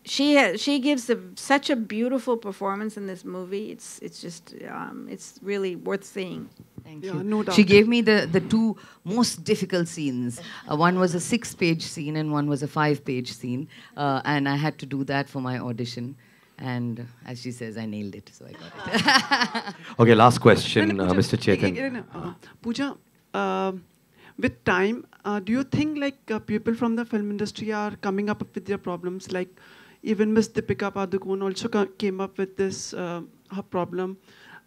She gives such a beautiful performance in this movie. It's just it's really worth seeing. Thank Yeah, you. no doubt. She gave me the two most difficult scenes. One was a 6-page scene and one was a 5-page scene. And I had to do that for my audition. And as she says, I nailed it, so I got it. Okay, last question, No, Pooja, Mr. Chetan. Pooja, with time, do you think people from the film industry are coming up with their problems? Like even Miss Deepika Padukone also came up with this her problem.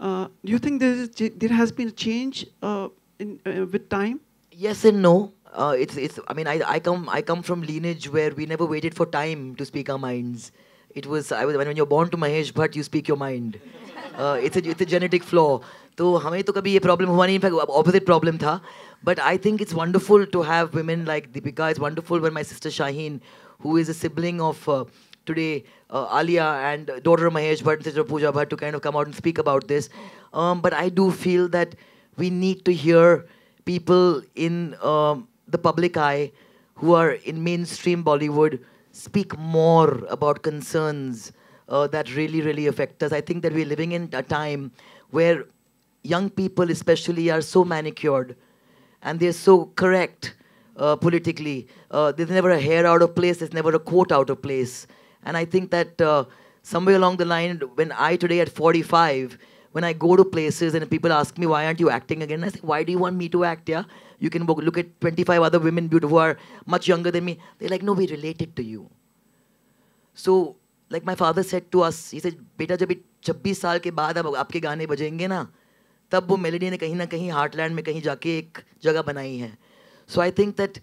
Do you think there has been a change with time? Yes and no. It's. I mean, I come from lineage where we never waited for time to speak our minds. When you're born to Mahesh Bhatt, you speak your mind. It's a genetic flaw. तो हमें तो कभी ये problem हुआ नहीं. In fact, opposite problem था. But I think it's wonderful to have women like Deepika. It's wonderful when my sister Shaheen, who is a sibling of today Alia and daughter of Mahesh Bhatt, sister of Pooja Bhatt, to kind of come out and speak about this. But I do feel that we need to hear people in the public eye who are in mainstream Bollywood speak more about concerns that really, really affect us. I think that we're living in a time where young people especially are so manicured and they're so correct politically. There's never a hair out of place, there's never a quote out of place. And I think that somewhere along the line, when I today at 45, when I go to places and people ask me, why aren't you acting again? I say, why do you want me to act, yeah? You can look at 25 other women who are much younger than me. They're like, no, we related to you. So, like my father said to us, he said, बेटा जब 26 साल के बाद अब आपके गाने बजेंगे ना, तब वो मेलोडी ने कहीं ना कहीं हार्टलैंड में कहीं जाके एक जगह बनाई है. So I think that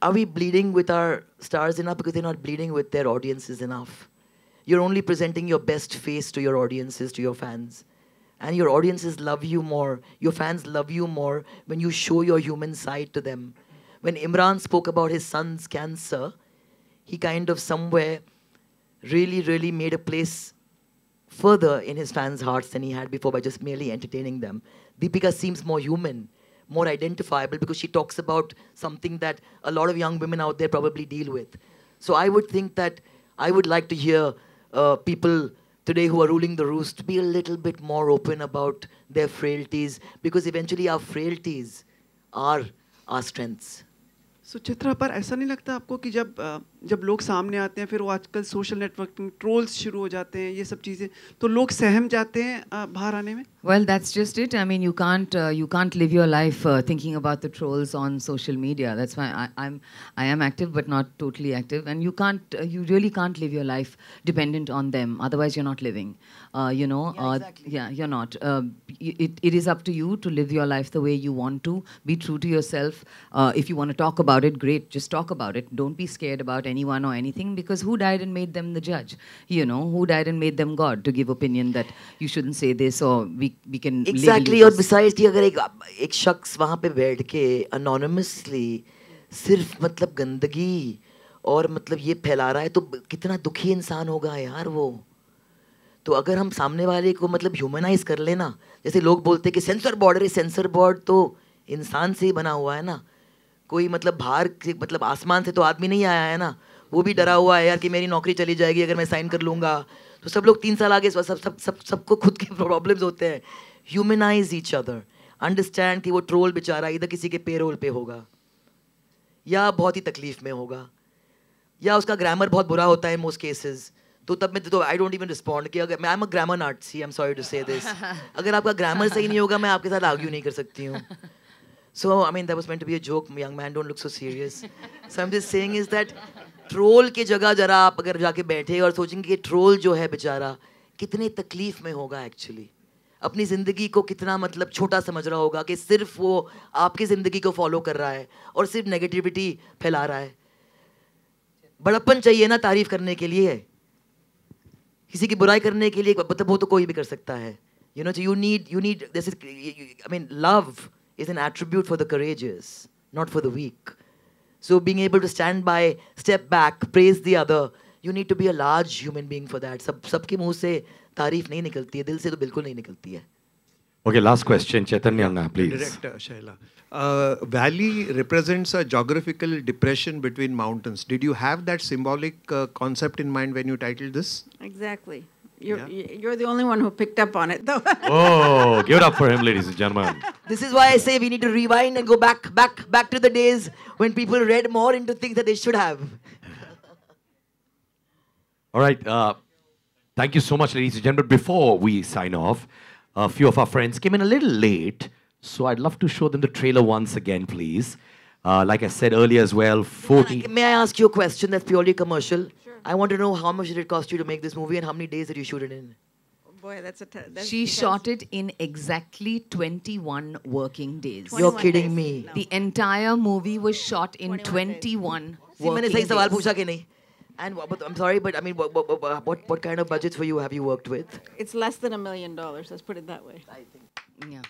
are we bleeding with our stars enough because they're not bleeding with their audiences enough? You're only presenting your best face to your audiences, to your fans. And your audiences love you more, your fans love you more when you show your human side to them. When Imran spoke about his son's cancer, he kind of somewhere really, really made a place further in his fans' hearts than he had before by just merely entertaining them. Deepika seems more human, more identifiable because she talks about something that a lot of young women out there probably deal with. So I would think that I would like to hear people today who are ruling the roost be a little bit more open about their frailties, because eventually our frailties are our strengths. Suchitra, पर ऐसा नहीं लगता आपको कि जब लोग सामने आते हैं, फिर वो आजकल सोशल नेटवर्किंग ट्रोल्स शुरू हो जाते हैं, ये सब चीज़ें, तो लोग सहम जाते हैं बाहर आने में? Well, that's just it. I mean, you can't live your life thinking about the trolls on social media. That's why I am active, but not totally active. And you really can't live your life dependent on them. Otherwise, you're not living. Exactly. Yeah, you're not. It is up to you to live your life the way you want to. Be true to yourself. If you want to talk about it, great. Just talk about it. Don't be scared about anyone or anything, because who died and made them the judge? Who died and made them God to give opinion that you shouldn't say this, or we can Exactly. और besides कि अगर एक शख्स वहाँ पे बैठ के anonymously सिर्फ मतलब गंदगी और मतलब ये फैला रहा है, तो कितना दुखी इंसान होगा यार वो. तो अगर हम सामने वाले को मतलब ह्यूमनाइज कर लेना, जैसे लोग बोलते हैं कि सेंसर बोर्ड, अरे सेंसर बोर्ड तो इंसान से ही बना हुआ है ना, कोई मतलब बाहर मतलब आसमान से तो आदमी नहीं आया है ना, वो भी डरा हुआ है यार कि मेरी नौकरी चली जाएगी अगर मैं साइन कर लूँगा. तो सब लोग 3 साल आगे सबको खुद के प्रॉब्लम्स होते हैं. ह्यूमनाइज ईच अदर, अंडरस्टैंड कि वो ट्रोल बेचारा इधर किसी के पेरोल पे होगा, या बहुत ही तकलीफ में होगा, या उसका ग्रामर बहुत बुरा होता है मोस्ट केसेस. तो तब मैं तो आई डोंट इवन रिस्पॉन्ड कि अगर मैं am a grammar Nazi, I am sorry to say this, अगर आपका ग्रामर सही नहीं होगा मैं आपके साथ आर्ग्यू नहीं कर सकती हूँ. So I mean that was meant to be a joke. Young man, don't look so serious. So I'm just saying is that troll की जगह जरा आप अगर जाके बैठे और सोचेंगे कि ट्रोल जो है बेचारा कितने तकलीफ में होगा, एक्चुअली अपनी ज़िंदगी को कितना मतलब छोटा समझ रहा होगा कि सिर्फ वो आपकी ज़िंदगी को फॉलो कर रहा है और सिर्फ नेगेटिविटी फैला रहा है. बड़प्पन चाहिए ना तारीफ करने के लिए, किसी की बुराई करने के लिए मतलब वो तो कोई भी कर सकता है. You need this is, I mean love is an attribute for the courageous, not for the weak. So being able to stand by, step back, praise the other, you need to be a large human being for that. सबके मुंह से तारीफ नहीं निकलती है, दिल से तो बिल्कुल नहीं निकलती है. Okay, last question, Chaitanya, please. Director Shaila. Valley represents a geographical depression between mountains. Did you have that symbolic concept in mind when you titled this? Exactly. You're the only one who picked up on it, though. Oh, give it up for him, ladies and gentlemen. This is why I say we need to rewind and go back to the days when people read more into things that they should have. All right. Thank you so much, ladies and gentlemen. Before we sign off, a few of our friends came in a little late, so I'd love to show them the trailer once again, please. Like I said earlier as well, 40... May I ask you a question that's purely commercial? Sure. I want to know how much did it cost you to make this movie and how many days did you shoot it in? Oh boy, that's She shot it in exactly 21 working days. 21 You're kidding me. No. The entire movie was shot in 21 working days. सवाल पूछा कि नहीं? And I'm sorry, but I mean, what kind of budgets for you have you worked with? It's less than $1 million. Let's put it that way. I think. Yeah.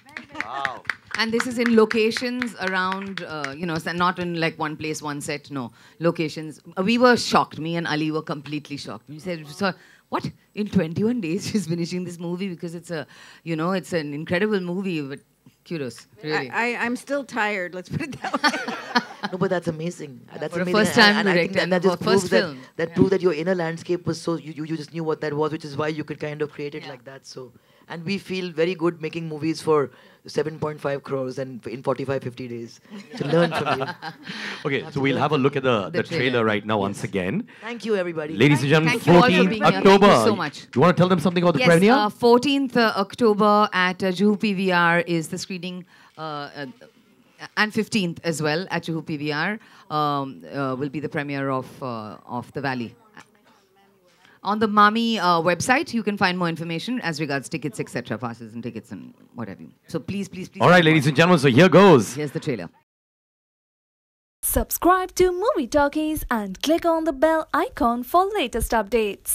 Wow. And this is in locations around, so not in like one place, one set. No, locations. We were shocked. Me and Ali were completely shocked. We said, "So what? In 21 days, she's finishing this movie because it's it's an incredible movie." But kudos, really. I'm still tired. Let's put it that way. No, but that's amazing. That's for amazing. A first-time and I think that just proves film. that proved that your inner landscape was so you just knew what that was, which is why you could kind of create it like that. So, and we feel very good making movies for 7.5 crores and in 45-50 days to learn from you. Okay, so we'll have a look at the trailer right now once again. Thank you, everybody. Ladies and gentlemen, Thank you all for 14th being here. October. Thank you so much. You want to tell them something about the premiere? Yes, 14th October at Juhu PVR is the screening. And 15th as well at Juhu PVR will be the premiere of The Valley. On the Mami website, you can find more information as regards tickets, etc., passes and tickets and what have you. So please. All right, ladies and gentlemen, so here goes. Here's the trailer. Subscribe to Movie Talkies and click on the bell icon for latest updates.